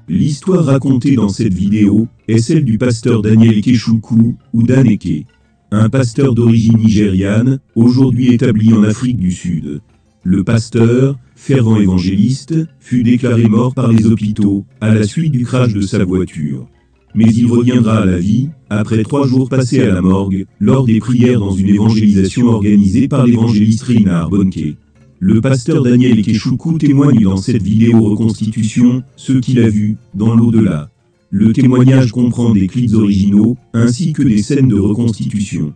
L'histoire racontée dans cette vidéo est celle du pasteur Daniel Ikechukwu, ou Dan Eke, un pasteur d'origine nigériane, aujourd'hui établi en Afrique du Sud. Le pasteur, fervent évangéliste, fut déclaré mort par les hôpitaux à la suite du crash de sa voiture. Mais il reviendra à la vie, après 3 jours passés à la morgue, lors des prières dans une évangélisation organisée par l'évangéliste Reinhard Bonnke. Le pasteur Daniel Ikechukwu témoigne dans cette vidéo reconstitution ce qu'il a vu dans l'au-delà. Le témoignage comprend des clips originaux, ainsi que des scènes de reconstitution.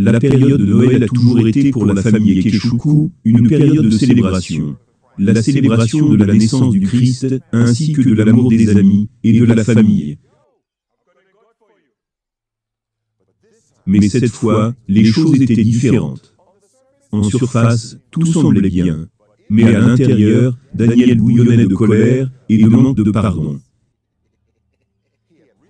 La période de Noël a toujours été pour la famille Ikechukwu une période de célébration. La célébration de la naissance du Christ, ainsi que de l'amour des amis et de la famille. Mais cette fois, les choses étaient différentes. En surface, tout semblait bien. Mais à l'intérieur, Daniel bouillonnait de colère et de manque de pardon.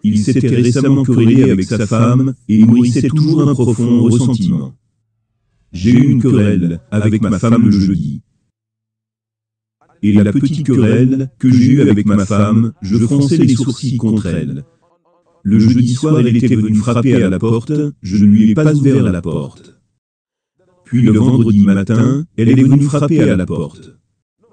Il s'était récemment querellé avec sa femme et nourrissait toujours un profond ressentiment. J'ai eu une querelle avec ma femme le jeudi. Et la petite querelle que j'ai eue avec ma femme, je fronçais les sourcils contre elle. Le jeudi soir, elle était venue frapper à la porte, je ne lui ai pas ouvert la porte. Puis le vendredi matin, elle est venue frapper à la porte.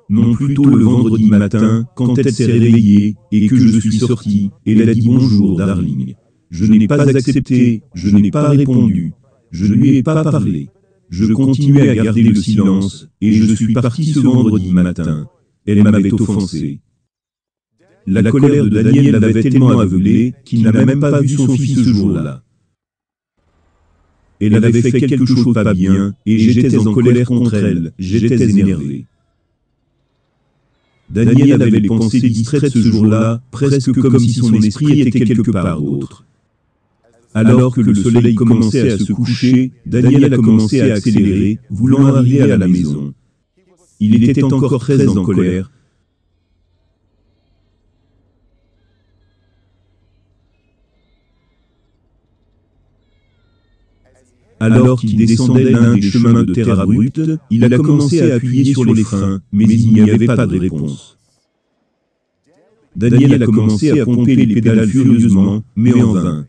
Non, plutôt le vendredi matin, quand elle s'est réveillée, et que je suis sorti, elle a dit « Bonjour, darling ». Je n'ai pas accepté, je n'ai pas répondu, je ne lui ai pas parlé. Je continuais à garder le silence, et je suis parti ce vendredi matin. Elle m'avait offensé. La colère de Daniel l'avait tellement aveuglé qu'il n'a même pas vu son fils ce jour-là. Elle avait fait quelque chose pas bien, et j'étais en colère contre elle, j'étais énervé. Daniel avait les pensées distraites ce jour-là, presque comme si son esprit était quelque part autre. Alors que le soleil commençait à se coucher, Daniel a commencé à accélérer, voulant arriver à la maison. Il était encore très en colère. Alors qu'il descendait l'un des chemins de terre abrupte, il a commencé à appuyer sur les freins, mais il n'y avait pas de réponse. Daniel a commencé à pomper les pédales furieusement, mais en vain.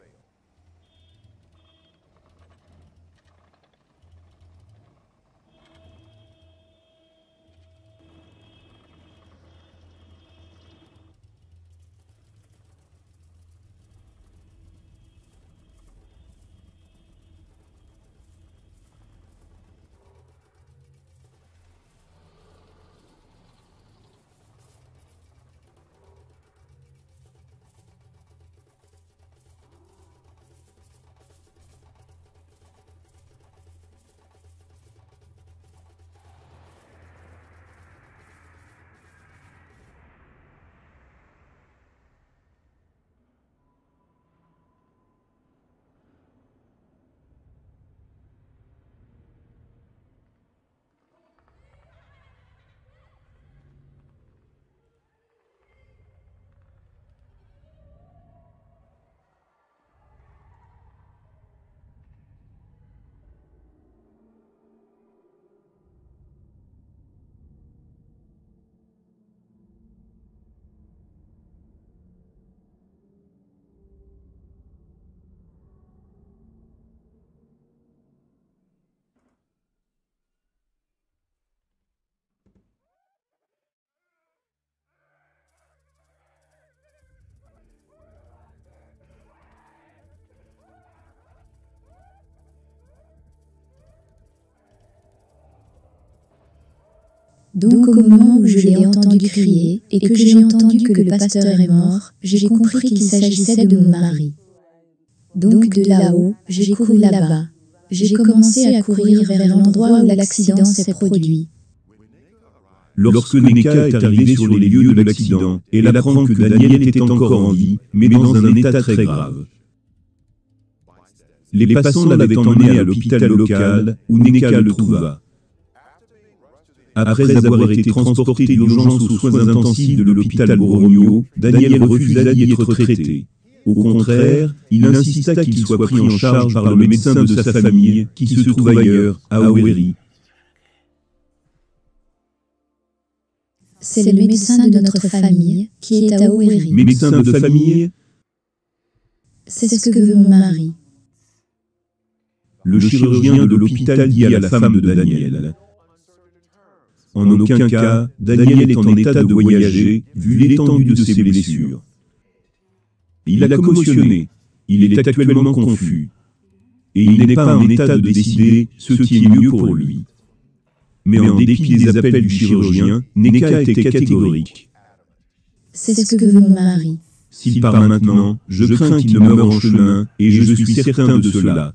Donc au moment où je l'ai entendu crier et que j'ai entendu que le pasteur est mort, j'ai compris qu'il s'agissait de mon mari. Donc de là-haut, j'ai couru là-bas. J'ai commencé à courir vers l'endroit où l'accident s'est produit. Lorsque Neka est arrivée sur les lieux de l'accident, elle apprend que Daniel était encore en vie, mais dans un état très grave. Les passants l'avaient emmené à l'hôpital local, où Neka le trouva. Après avoir été transporté d'urgence aux soins intensifs de l'hôpital Borromeo, Daniel refusa d'y être traité. Au contraire, il insista qu'il soit pris en charge par le médecin de sa famille, qui se trouve ailleurs, à Owerri. C'est le médecin de notre famille qui est à Owerri. Médecin de famille? C'est ce que veut mon mari. Le chirurgien de l'hôpital dit à la femme de Daniel. En aucun cas, Daniel est en état de voyager, vu l'étendue de ses blessures. Il a commotionné, il est actuellement confus. Et il n'est pas en état de décider ce qui est mieux pour lui. Mais en dépit des appels du chirurgien, Neka était catégorique. C'est ce que veut mon mari. S'il part maintenant, je crains qu'il ne meure en chemin, et je suis certain de cela.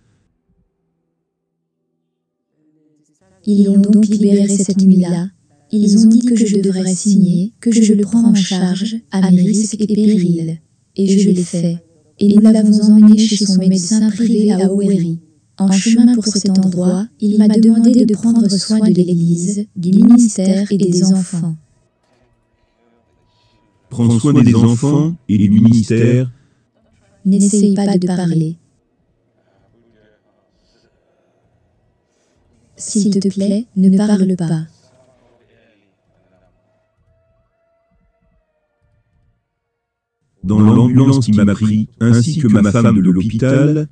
Ils l'ont donc libéré cette nuit-là. Ils ont dit que je devrais signer, que je le prends en charge, à mes risques et périls. Et je l'ai fait. Et nous l'avons emmené chez son médecin privé à Owerri. En chemin pour cet endroit, il m'a demandé de prendre soin de l'Église, du ministère et des enfants. Prends soin des enfants et du ministère. N'essaye pas de parler. S'il te plaît, ne parle pas. Dans l'ambulance qui m'a pris, ainsi que ma femme de l'hôpital,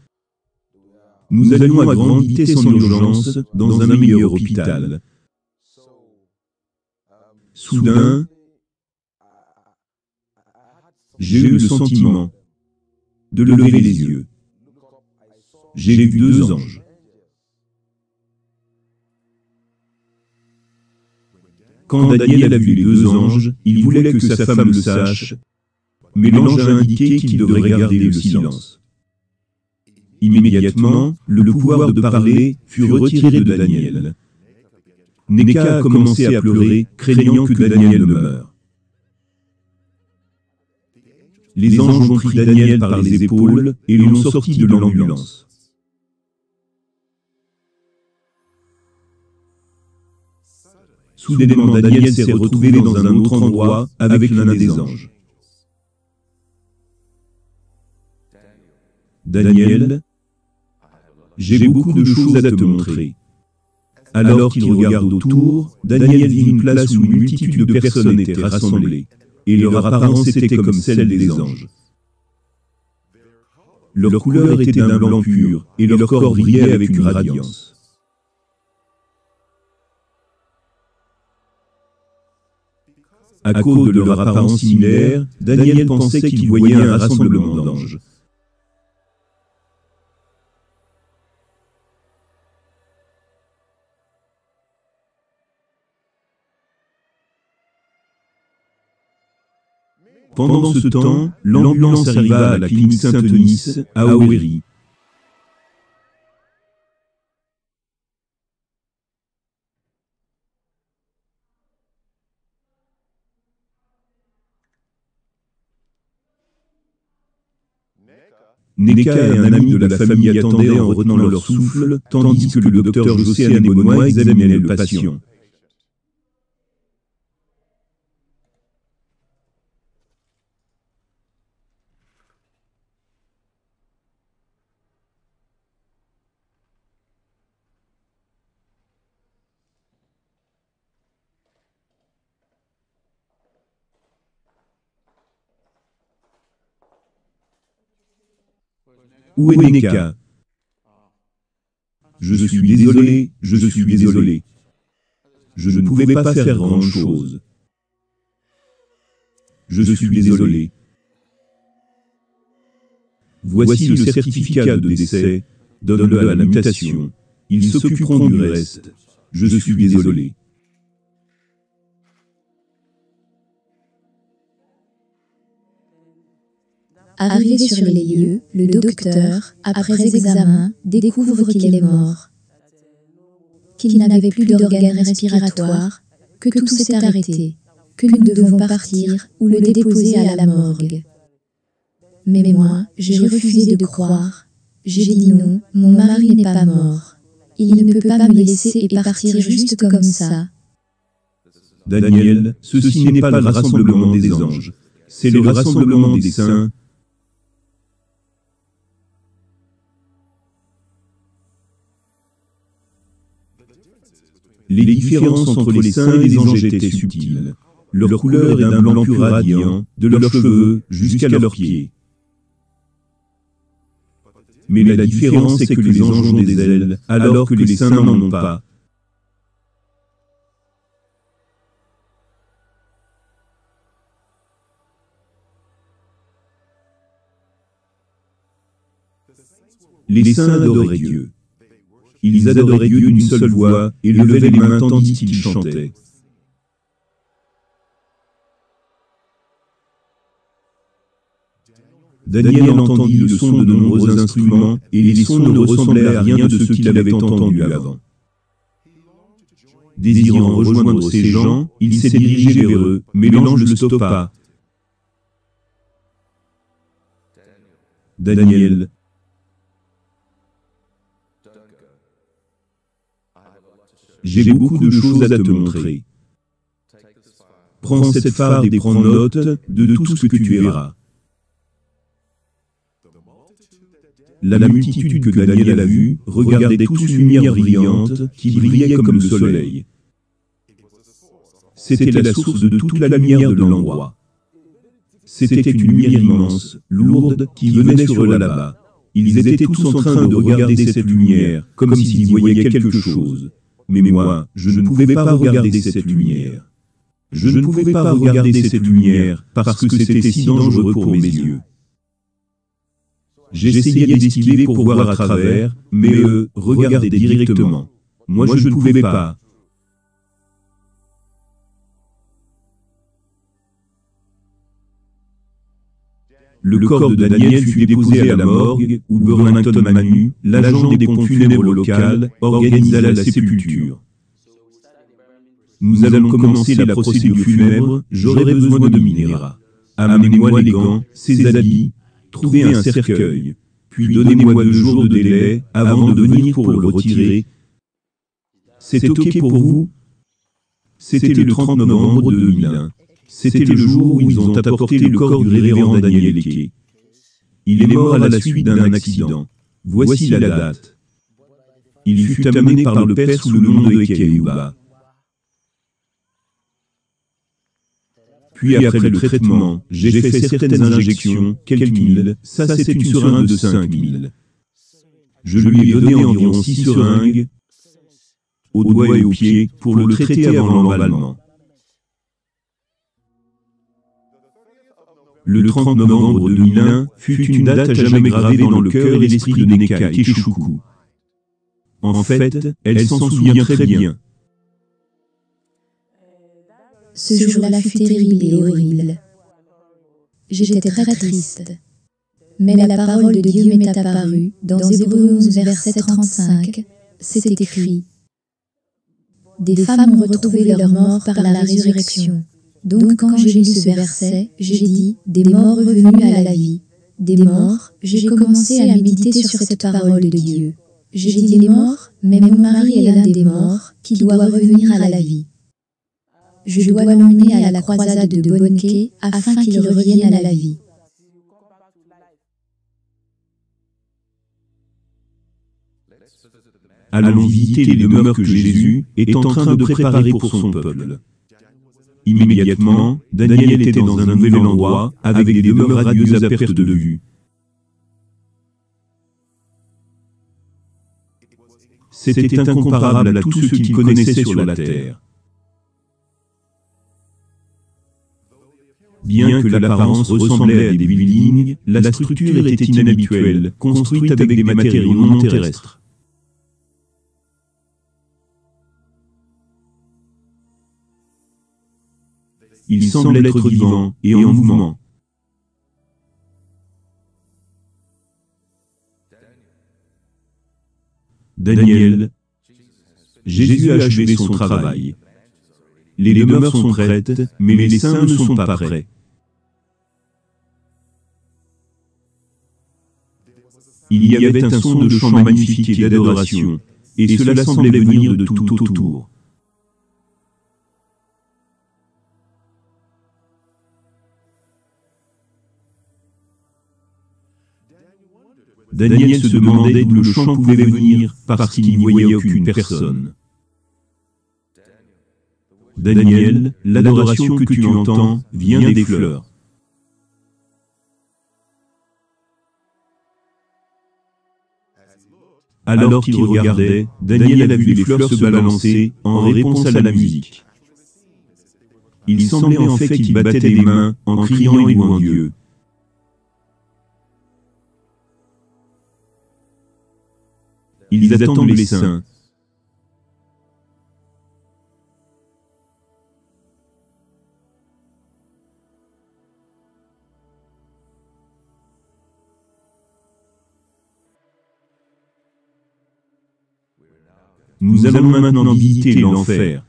nous allions à grande vitesse en urgence dans un meilleur hôpital. Soudain, j'ai eu le sentiment de lever les yeux. J'ai vu deux anges. Quand Daniel a vu les deux anges, il voulait que sa femme le sache, mais l'ange a indiqué qu'il devrait garder le silence. Immédiatement, le pouvoir de parler fut retiré de Daniel. Neka a commencé à pleurer, craignant que Daniel ne meure. Les anges ont pris Daniel par les épaules et l'ont sorti de l'ambulance. Soudainement, Daniel s'est retrouvé dans un autre endroit avec l'un des anges. Daniel, j'ai beaucoup de choses à te montrer. Alors qu'il regarde autour, Daniel vit une place où une multitude de personnes étaient rassemblées, et leur apparence était comme celle des anges. Leur couleur était d'un blanc pur, et leur corps brillait avec une radiance. À cause de leur apparence similaire, Daniel pensait qu'il voyait un rassemblement d'anges. Pendant ce temps, l'ambulance arriva à la clinique Saint-Denis, à Owerri. Neka et un ami de la famille attendaient en retenant leur souffle, tandis que le docteur José Anebonois examinait le patient. Où est Neka? Je suis désolé, je suis désolé. Je ne pouvais pas faire grand-chose. Je suis désolé. Voici le certificat de décès, donne-le à la mutation. Ils s'occuperont du reste. Je suis désolé. Arrivé sur les lieux, le docteur, après examen, découvre qu'il est mort. Qu'il n'avait plus d'organes respiratoires, que tout s'est arrêté, que nous devons partir ou le déposer à la morgue. Mais moi, j'ai refusé de croire. J'ai dit non, mon mari n'est pas mort. Il ne peut pas me laisser et partir juste comme ça. Daniel, ceci n'est pas le rassemblement des anges, c'est le rassemblement des saints. Les différences entre les saints et les anges étaient subtiles. Leur couleur est d'un blanc pur radiant, de leurs cheveux jusqu'à leurs pieds. Mais la différence est que les anges ont des ailes, alors que les saints n'en ont pas. Les saints adoraient Dieu. Ils adoraient Dieu d'une seule voix et levaient les mains tandis qu'ils chantaient. Daniel entendit le son de nombreux instruments, et les sons ne ressemblaient à rien de ce qu'il avait entendu avant. Désirant rejoindre ces gens, il s'est dirigé vers eux, mais l'ange le stoppa. Daniel, j'ai beaucoup de choses à te montrer. Prends cette farde et prends note de tout ce que tu verras. La multitude que Daniel a vue regardait tous une lumière brillante qui brillait comme le soleil. C'était la source de toute la lumière de l'endroit. C'était une lumière immense, lourde, qui venait sur eux là-bas. Ils étaient tous en train de regarder cette lumière, comme s'ils voyaient quelque chose. Mais moi, je ne pouvais pas regarder cette lumière. Je ne pouvais pas regarder cette lumière, parce que c'était si dangereux pour mes yeux. J'essayais d'esquiver pour voir à travers, mais eux regardaient directement. Moi je ne pouvais pas. Le corps de Daniel fut déposé à la morgue, où Burlington Manu, l'agent des pompes funèbres locales, organisa la sépulture. Nous allons commencer la procédure funèbre, j'aurai besoin de minéraux. Amenez-moi les gants, ces habits, trouvez un cercueil, puis donnez-moi 2 jours de délai avant de venir pour le retirer. C'est OK pour vous? C'était le 30 novembre 2001. C'était le jour où ils ont apporté le corps du révérend Daniel Eke. Il est mort à la suite d'un accident. Voici la date. Il fut amené par le père sous le nom de Ekeuba. Puis après le traitement, j'ai fait certaines injections, quelques mille, ça c'est une seringue de 5000. Je lui ai donné environ 6 seringues, aux doigts et aux pieds, pour le traiter avant l'emballement. Le 30 novembre 2001 fut une date à jamais gravée dans le cœur et l'esprit de Neka Ikechukwu. En fait, elle s'en souvient très bien. Ce jour-là fut terrible et horrible. J'étais très triste. Mais la parole de Dieu m'est apparue, dans Hébreux 11 verset 35, c'est écrit. Des femmes ont retrouvé leur mort par la résurrection. Donc quand j'ai lu ce verset, j'ai dit, des morts revenus à la vie. Des morts, j'ai commencé à méditer sur cette parole de Dieu. J'ai dit des morts, mais mon mari est l'un des morts, qui doit revenir à la vie. Je dois l'emmener à la croisade de Bonnke, afin qu'il revienne à la vie. Allons visiter les demeures que Jésus est en train de préparer pour son peuple. Immédiatement, Daniel était dans un nouvel endroit, avec des demeures radieuses à perte de vue. C'était incomparable à tous ceux qu'il connaissait sur la terre. Bien que l'apparence ressemblait à des buildings, la structure était inhabituelle, construite avec des matériaux non terrestres. Il semblait être vivant et en mouvement. Daniel, Jésus a achevé son travail. Les demeures sont prêtes, mais les saints ne sont pas prêts. Il y avait un son de chant magnifique et d'adoration, et cela semblait venir de tout autour. Daniel se demandait d'où le chant pouvait venir, parce qu'il n'y voyait aucune personne. Daniel, l'adoration que tu entends vient des fleurs. Alors qu'il regardait, Daniel a vu les fleurs se balancer en réponse à la musique. Il semblait en fait qu'il battait des mains en criant et louant Dieu. Ils attendent les saints. Nous allons maintenant visiter l'enfer.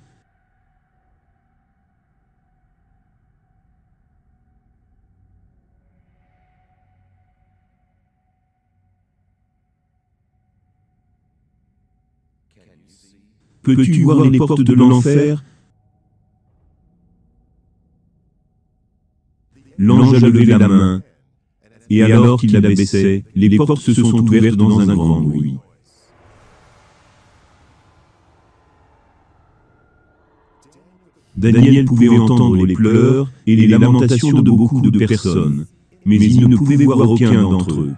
Peux-tu voir les portes de l'enfer? L'ange a levé la main, et alors qu'il la baissait, les portes se sont ouvertes dans un grand bruit. Daniel pouvait entendre les pleurs et les lamentations de beaucoup de personnes, mais il ne pouvait voir aucun d'entre eux.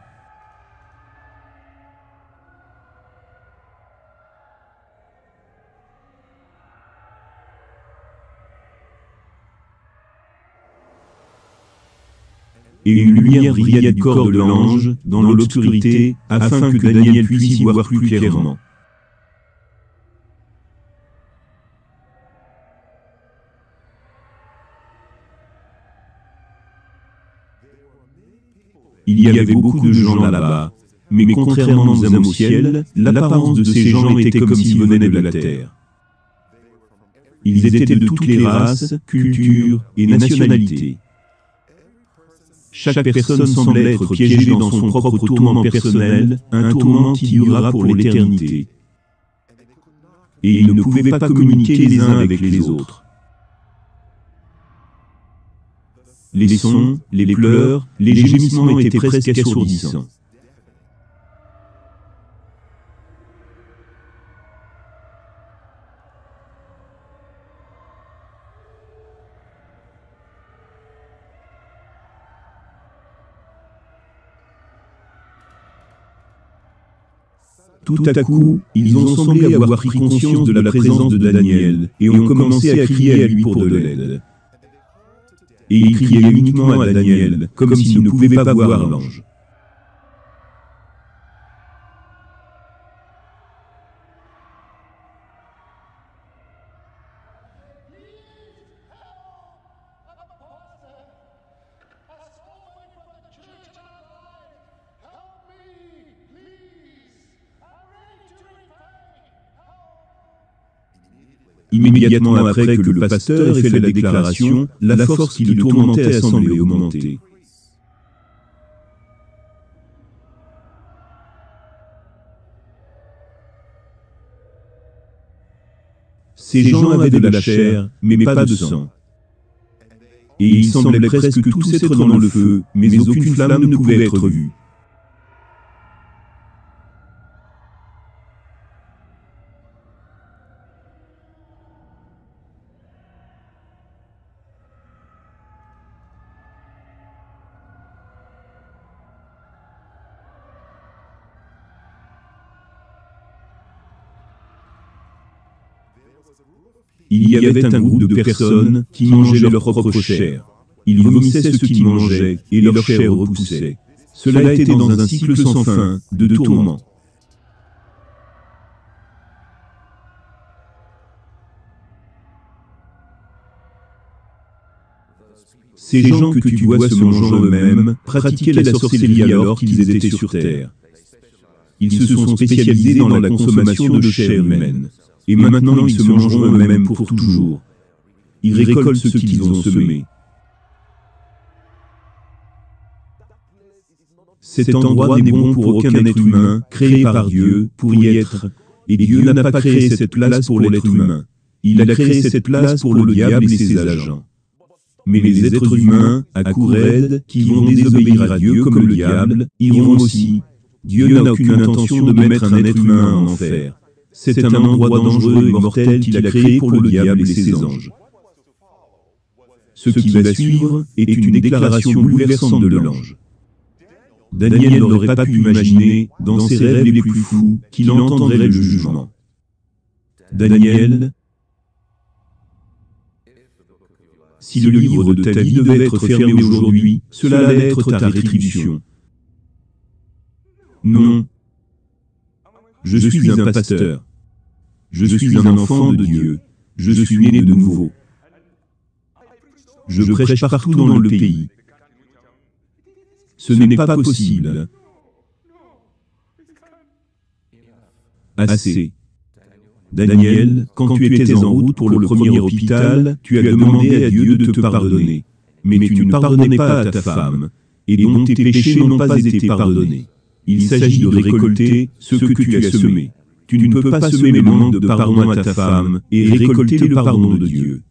Et une lumière brillait du corps de l'ange dans l'obscurité, afin que Daniel puisse y voir plus clairement. Il y avait beaucoup de gens là-bas, mais contrairement aux âmes au ciel, l'apparence de ces gens était comme s'ils venaient de la terre. Ils étaient de toutes les races, cultures et nationalités. Chaque personne semblait être piégée dans son propre tourment personnel, un tourment qui durera pour l'éternité. Et ils ne pouvaient pas communiquer les uns avec les autres. Les sons, les pleurs, les gémissements étaient presque assourdissants. Tout à coup, ils ont semblé avoir pris conscience de la présence de Daniel et ont commencé à crier à lui pour de l'aide. Et ils criaient uniquement à Daniel, comme s'ils ne pouvaient pas voir l'ange. Immédiatement après que le pasteur ait fait la déclaration, la force qui le tourmentait a semblé augmenter. Ces gens avaient de la chair, mais pas de sang. Et il semblait presque tous être dans le feu, mais aucune flamme ne pouvait être vue. Il y avait un groupe de personnes qui mangeaient leur propre chair. Ils vomissaient ce qu'ils mangeaient et leur chair repoussait. Cela était dans un cycle sans fin de tourments. Ces gens que tu vois se mangeant eux-mêmes pratiquaient la sorcellerie alors qu'ils étaient sur terre. Ils se sont spécialisés dans la consommation de chair humaine. Et maintenant ils se mangeront eux-mêmes pour toujours. Ils récoltent ce qu'ils ont semé. Cet endroit n'est bon pour aucun être humain, créé par Dieu, pour y être, et Dieu n'a pas créé cette place pour l'être humain. Il a créé cette place pour le diable et ses agents. Mais les êtres humains, à coups raides, qui vont désobéir à Dieu comme le diable, iront aussi, Dieu n'a aucune intention de mettre un être humain en enfer. C'est un endroit dangereux et mortel qu'il a créé pour le diable et ses anges. Ce qui va suivre est une déclaration bouleversante de l'ange. Daniel n'aurait pas pu imaginer, dans ses rêves les plus fous, qu'il entendrait le jugement. Daniel, si le livre de ta vie devait être fermé aujourd'hui, cela allait être ta rétribution. Non. Je suis un pasteur. Je suis un enfant de Dieu. Je suis né de nouveau. Je prêche partout dans le pays. Ce n'est pas possible. Assez. Daniel, quand tu étais en route pour le premier hôpital, tu as demandé à Dieu de te pardonner. Mais tu ne pardonnais pas à ta femme, et donc tes péchés n'ont pas été pardonnés. Il s'agit de récolter ce que tu as semé. Tu ne peux pas semer le manque de pardon à ta femme et récolter le pardon de Dieu.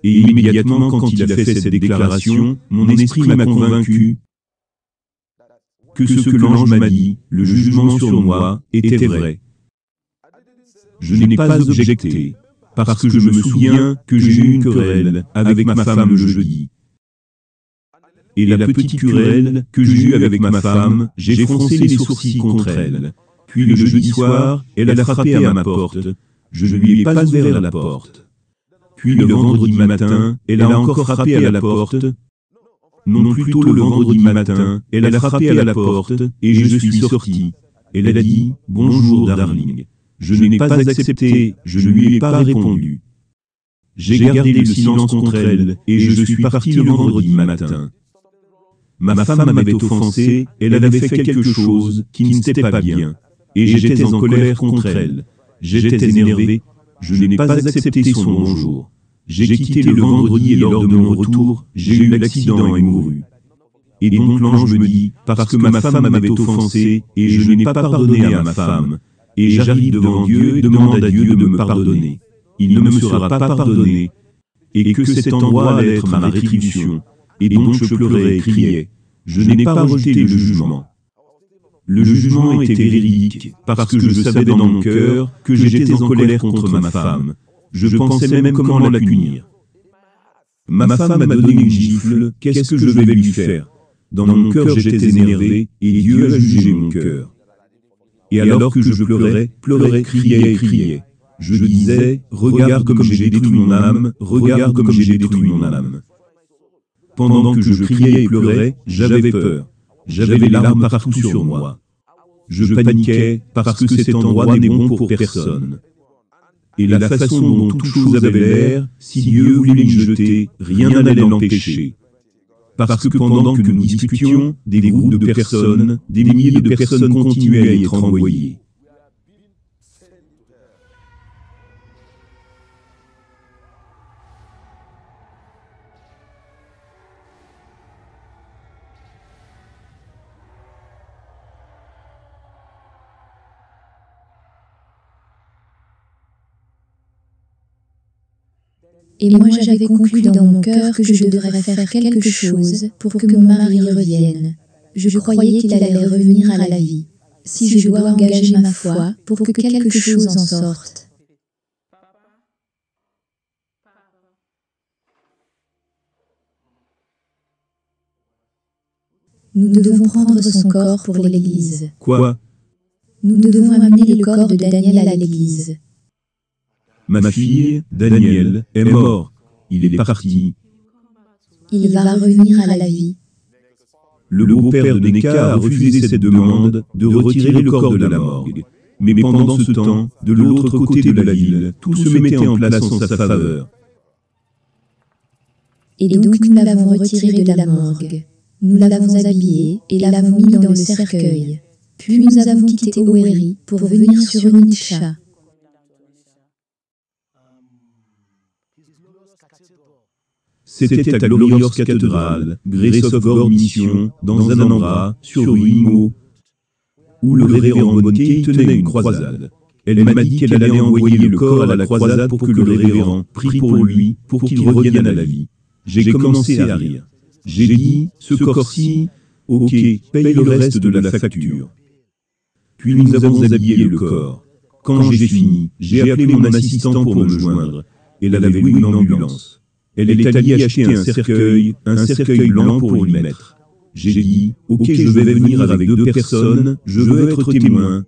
Et immédiatement, quand il a fait cette déclaration, mon esprit m'a convaincu que ce que l'ange m'a dit, le jugement sur moi, était vrai. Je n'ai pas objecté, parce que je me souviens que j'ai eu une querelle avec ma femme le jeudi. Et la petite querelle que j'ai eue avec ma femme, j'ai froncé les sourcils contre elle. Puis le jeudi soir, elle a frappé à ma porte. Je ne lui ai pas ouvert la porte. Puis le vendredi matin, elle a encore frappé à la porte. Non, plutôt le vendredi matin, elle a frappé à la porte, et je suis sorti. Elle a dit « Bonjour, darling ». Je n'ai pas accepté, je ne lui ai pas répondu. J'ai gardé le silence contre elle, et je suis parti le vendredi matin. Ma femme m'avait offensé, elle avait fait quelque chose qui n'était pas bien. Et j'étais en colère contre elle. J'étais énervé, je n'ai pas accepté son bonjour. J'ai quitté le vendredi et lors de mon retour, j'ai eu l'accident et mouru. Et donc l'ange me dit, parce que ma femme m'avait offensé, et je n'ai pas pardonné à ma femme, et j'arrive devant Dieu et demande à Dieu de me pardonner. Il ne me sera pas pardonné, et que cet endroit allait être ma rétribution. Et donc je pleurais et criais. Je n'ai pas rejeté le jugement. Le jugement était véridique, parce que je savais dans mon cœur que j'étais en colère contre ma femme. Je pensais même comment la punir. Ma femme m'a donné une gifle, qu'est-ce que je vais lui faire? Dans mon cœur j'étais énervé, et Dieu a jugé mon cœur. Et alors que je pleurais, criais et criais. Je disais, regarde comme j'ai détruit mon âme, regarde comme j'ai détruit mon âme. Pendant que je criais et pleurais, j'avais peur. J'avais les larmes partout sur moi. Je paniquais, parce que cet endroit n'est bon pour personne. Et la façon dont toute chose avait l'air, si Dieu voulait m'y jeter, rien n'allait l'empêcher. Parce que pendant que nous discutions, des groupes de personnes, des milliers de personnes continuaient à y être envoyées. Et moi j'avais conclu dans mon cœur que je devrais faire quelque chose pour que mon mari revienne. Je croyais qu'il allait revenir à la vie. Si je dois engager ma foi pour que quelque chose en sorte. Nous devons prendre son corps pour l'église. Quoi? Nous devons amener le corps de Daniel à l'église. Ma fille, Daniel, est mort. Il est parti. Il va revenir à la vie. Le beau-père de Neka a refusé cette demande de retirer le corps de la morgue. Mais pendant ce temps, de l'autre côté de la ville, tout se mettait en place en sa faveur. Et donc nous l'avons retiré de la morgue. Nous l'avons habillé et l'avons mis dans le cercueil. Puis nous avons quitté Oweri pour venir sur Onitsha. C'était à Glorious Cathedral, Grace of God Mission, dans Anambra, sur Uimo, où le révérend Monke tenait une croisade. Elle m'a dit qu'elle allait envoyer le corps à la croisade pour que le révérend prie pour lui, pour qu'il revienne à la vie. J'ai commencé à rire. J'ai dit, ce corps-ci, ok, paye le reste de la facture. Puis nous avons habillé le corps. Quand j'ai fini, j'ai appelé mon assistant pour me joindre. Elle avait loué une ambulance. Elle est allée acheter un cercueil blanc pour l'y mettre. J'ai dit, ok, je vais venir avec 2 personnes, je veux être témoin.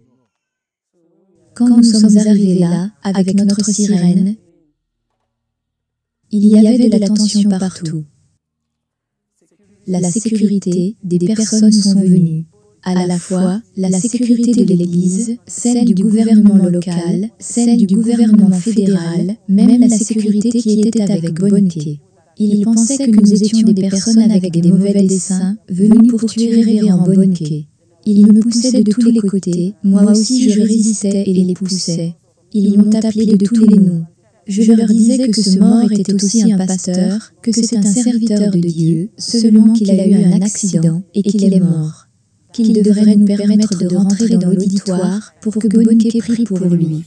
Quand nous sommes arrivés là, avec notre sirène, il y avait de la tension partout. La sécurité des personnes sont venues. À la fois, la sécurité de l'Église, celle du gouvernement local, celle du gouvernement fédéral, même la sécurité qui était avec bonneté. Ils pensaient que nous étions des personnes avec des mauvais desseins, venues pour tuer révérend Bonnke. Ils me poussaient de tous les côtés, moi aussi je résistais et les poussais. Ils m'ont appelé de tous les noms. Je leur disais que ce mort était aussi un pasteur, que c'est un serviteur de Dieu, seulement qu'il a eu un accident et qu'il est mort. Qu'il devrait nous permettre de rentrer dans l'auditoire pour que Bonnke prie pour lui.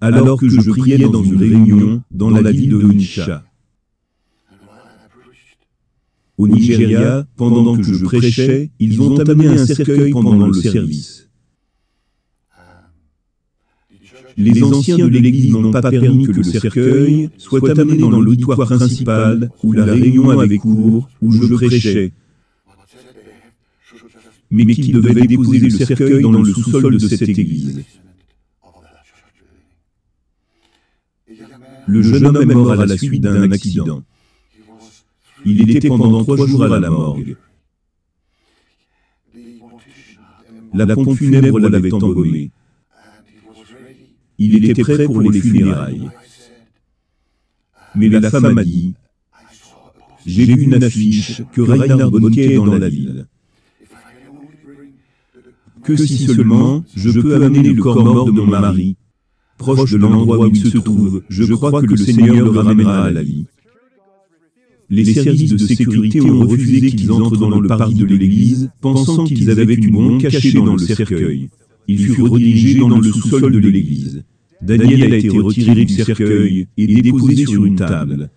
Alors que je priais dans une réunion dans la ville de Onitsha. Au Nigeria, pendant que je prêchais, ils ont amené un cercueil pendant le service. Les anciens de l'Église n'ont pas permis que le cercueil soit amené dans l'auditoire principal, où la réunion avait cours, où je prêchais, mais qu'ils devaient déposer le cercueil dans le sous-sol de cette église. Le jeune homme est mort à la suite d'un accident. Il était pendant 3 jours à la morgue. La pompe funèbre l'avait embaumé. Il était prêt pour les funérailles. Mais la femme a dit, « J'ai vu une affiche que Reinhard Bonnke est dans la ville. Que si seulement je peux amener le corps mort de mon mari, proche de l'endroit où il se trouve, je crois que le Seigneur le ramènera à la vie. » Les services de sécurité ont refusé qu'ils entrent dans le parvis de l'église, pensant qu'ils avaient une bombe cachée dans le cercueil. Ils furent redirigés dans le sous-sol de l'église. Daniel a été retiré du cercueil et déposé sur une table.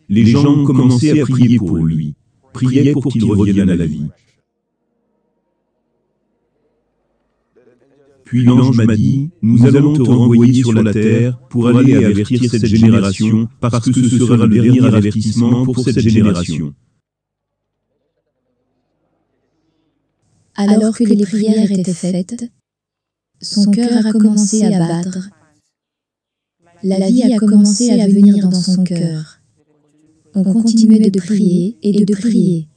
Les gens ont commencé à prier pour lui, priaient pour qu'il revienne à la vie. Puis l'ange m'a dit, « Nous allons te renvoyer sur la terre pour aller et avertir cette génération, parce que ce sera le dernier avertissement pour cette génération. » Alors que les prières étaient faites, son cœur a commencé à battre. La vie a commencé à venir dans son cœur. On continuait de prier et de prier.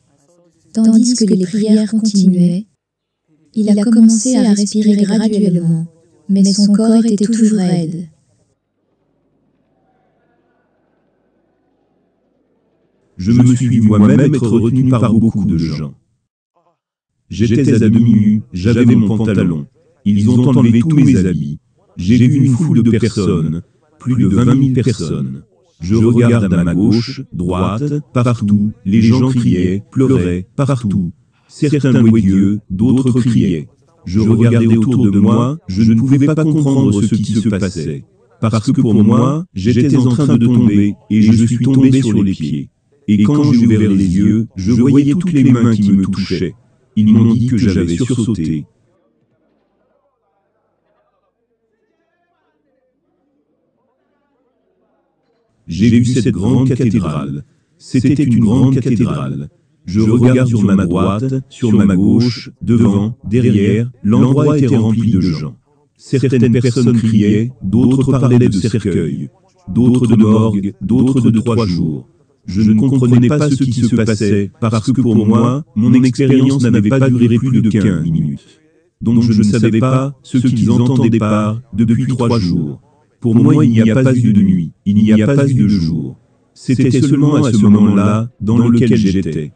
Tandis que les prières continuaient, il a commencé à respirer graduellement, mais son corps était toujours raide. Je me suis vu moi-même être retenu par beaucoup de gens. J'étais à demi nu, j'avais mon pantalon. Ils ont enlevé tous mes habits. J'ai vu une foule de personnes, plus de 20 000 personnes. Je regarde à ma gauche, droite, partout, les gens criaient, pleuraient, partout. Certains louaient Dieu, d'autres criaient. Je regardais autour de moi, je ne pouvais pas comprendre ce qui se passait. Parce que pour moi, j'étais en train de tomber, et je suis tombé sur les pieds. Et quand j'ai ouvert les yeux, je voyais toutes les mains qui me touchaient. Ils m'ont dit que j'avais sursauté. J'ai vu cette grande cathédrale. C'était une grande cathédrale. Je regarde sur ma droite, sur ma gauche, devant, derrière, l'endroit était rempli de gens. Certaines personnes criaient, d'autres parlaient de cercueils, d'autres de morgue, d'autres de 3 jours. Je ne comprenais pas ce qui se passait, parce que pour moi, mon expérience n'avait pas duré plus de 15 minutes. Donc je ne savais pas ce qu'ils entendaient par « depuis 3 jours ». Pour moi, il n'y a pas eu de nuit, il n'y a pas eu de jour. C'était seulement à ce moment-là, dans lequel j'étais.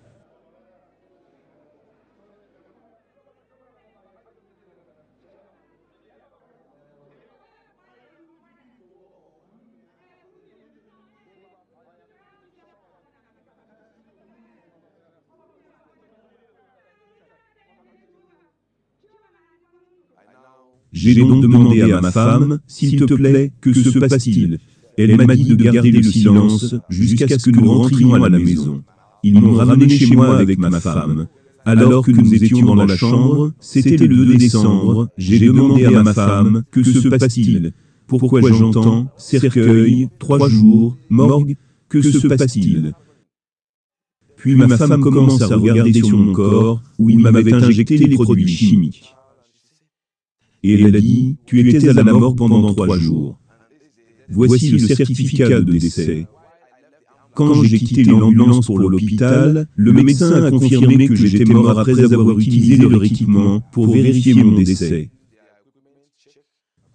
J'ai donc demandé à ma femme, « S'il te plaît, que se passe-t-il » Elle m'a dit de garder le silence jusqu'à ce que nous rentrions à la maison. Ils m'ont ramené chez moi avec ma femme. Alors que nous étions dans la chambre, c'était le 2 décembre, j'ai demandé à ma femme, que se passe-t-il? Pourquoi j'entends cercueil, 3 jours, morgue, que se passe-t-il? Puis ma femme commence à regarder sur mon corps, où il m'avait injecté les produits chimiques. Et elle a dit, tu étais à la morgue pendant 3 jours. Voici le certificat de décès. Quand j'ai quitté l'ambulance pour l'hôpital, le médecin a confirmé que j'étais mort après avoir utilisé leur équipement pour vérifier mon décès.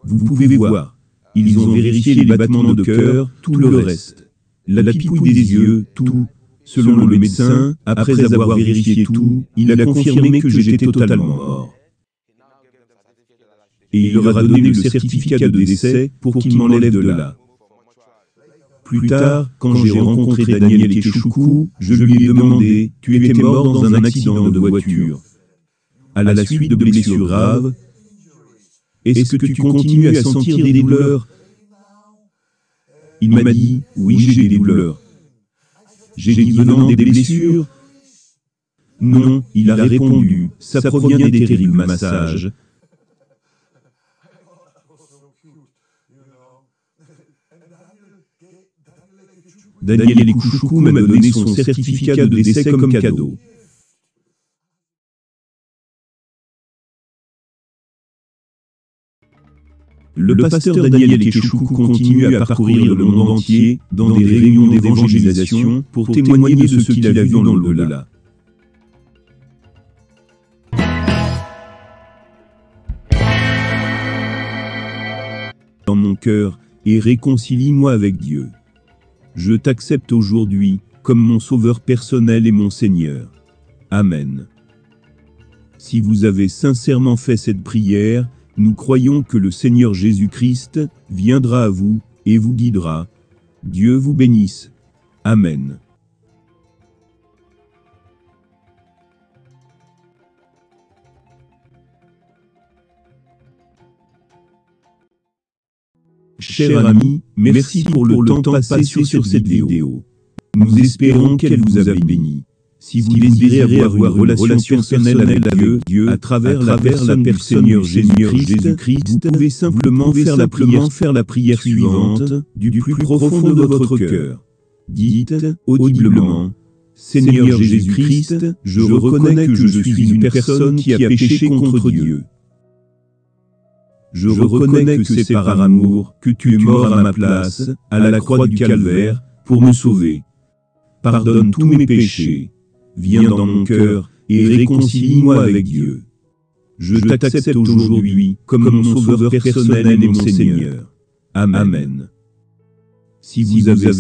Vous pouvez voir, ils ont vérifié les battements de cœur, tout le reste. La pipouille des yeux, tout. Selon le médecin, après avoir vérifié tout, il a confirmé que j'étais totalement mort. Et il leur a donné le certificat de décès pour qu'ils m'enlèvent de là. Plus tard, quand j'ai rencontré Daniel Ekechukwu, je lui ai demandé, tu étais mort dans un accident de voiture. À la suite de blessures graves, est-ce que tu continues à sentir des douleurs? Il m'a dit, oui, j'ai des douleurs. J'ai dit venant des blessures? Non, il a répondu, ça provient des terribles massages. Daniel Ekechukwu m'a donné son certificat de décès comme cadeau. Le pasteur Daniel Ekechukwu continue à parcourir le monde entier dans des réunions d'évangélisation pour témoigner de ce qu'il a vu dans l'au-delà. Dans mon cœur, et réconcilie-moi avec Dieu. Je t'accepte aujourd'hui comme mon sauveur personnel et mon Seigneur. Amen. Si vous avez sincèrement fait cette prière, nous croyons que le Seigneur Jésus-Christ viendra à vous et vous guidera. Dieu vous bénisse. Amen. Chers amis, merci pour le temps passé sur cette vidéo. Nous espérons qu'elle vous a béni. Si vous désirez avoir une relation personnelle avec Dieu à travers la personne du Seigneur Jésus-Christ, vous pouvez simplement faire la prière suivante du plus profond de votre cœur. Dites audiblement, Seigneur Jésus-Christ, je reconnais que je suis une personne qui a péché contre Dieu. Je reconnais que c'est par amour que tu es mort à ma place, à la croix du Calvaire, pour me sauver. Pardonne tous mes péchés. Viens dans mon cœur et réconcilie-moi avec Dieu. Je t'accepte aujourd'hui comme mon sauveur personnel et mon Seigneur. Amen. Si vous avez